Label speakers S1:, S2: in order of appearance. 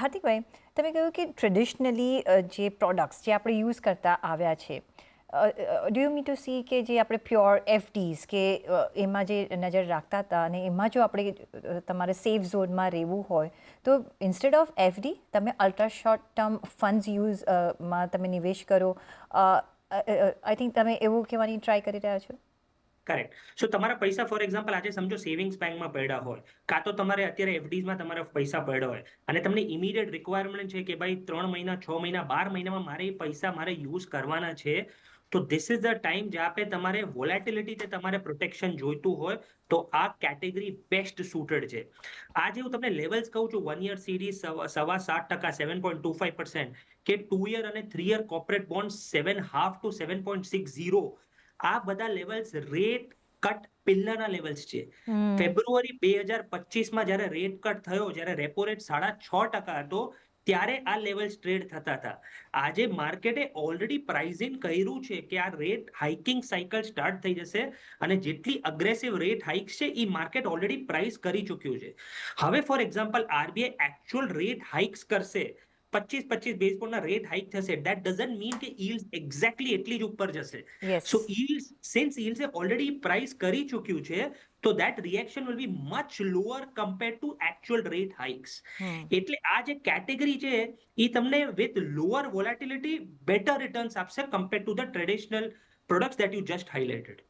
S1: હાર્દિકભાઈ, તમે કહ્યું કે ટ્રેડિશનલી જે પ્રોડક્ટ્સ જે આપણે યુઝ કરતા આવ્યા છે, do you me to C કે જે આપણે પ્યોર એફડીઝ કે એમાં જે નજર રાખતા હતા અને એમાં જો આપણે તમારે સેફ ઝોનમાં રહેવું હોય તો ઇન્સ્ટેડ ઓફ એફડી તમે અલ્ટ્રા શોર્ટ ટર્મ ફંડ્સ યુઝમાં તમે નિવેશ કરો, આઈ થિંક તમે એવું કહેવાની ટ્રાય કરી રહ્યા છો.
S2: કરેક્ટ. સો તમારા પૈસા ફોર એક્ઝામ્પલ આજે સમજો સેવિંગ્સ બેંકમાં પડ્યા હોય, કાં તો તમારે અત્યારે એફડીઝમાં તમારા પૈસા પડ્યા હોય અને તમને ઇમિડિયેટ રિક્વાયરમેન્ટ છે કે ભાઈ 3 મહિના 6 મહિના 12 મહિનામાં મારે એ પૈસા મારે યુઝ કરવાના છે, તો ધીસ ઇઝ ધ ટાઈમ જ્યાં પે તમારે વોલેટિલિટીથી તમારે પ્રોટેક્શન જોઈતું હોય, તો આ કેટેગરી બેસ્ટ સુટેડ છે. આજે હું તમને લેવલ્સ કહું છું, 1 યર સીરીઝ 7.25%, 7.25%, કે 2 યર અને 3 યર કોર્પોરેટ બોન્ડ 7.5 to 7.60, આ બધા લેવલ્સ રેટ કટ પહેલાના લેવલ્સ છે. ફેબ્રુઆરી 2025માં જ્યારે રેટ કટ થયો, જ્યારે રેપો રેટ 6.5% હતો, ત્યારે આ લેવલ્સ ટ્રેડ થતા હતા. આજે માર્કેટે ઓલરેડી પ્રાઇઝિંગ કર્યું છે કે આ રેટ હાઇકિંગ સાયકલ સ્ટાર્ટ થઈ જશે અને જેટલી અગ્રેસિવ રેટ હાઇક્સ છે એ માર્કેટ ઓલરેડી પ્રાઇસ કરી ચૂક્યું છે. હવે for example RBI actual rate hikes કરશે, 25 બેઝ પોઈન્ટના રેટ હાઇક થશે, ધેટ ડઝન્ટ મીન કે યીલ્ડ્સ એક્ઝેક્ટલી એટલી જ ઉપર જશે.
S1: યસ.
S2: સો યીલ્ડ્સ, સિન્સ યીલ્ડ્સે ઓલરેડી પ્રાઇસ કરી ચૂક્યું છે, તો that reaction will be much lower compare to actual rate hikes. એટલે આ જે કેટેગરી છે એ તમને with lower volatility better returns આપશે compare to the traditional products that you just highlighted.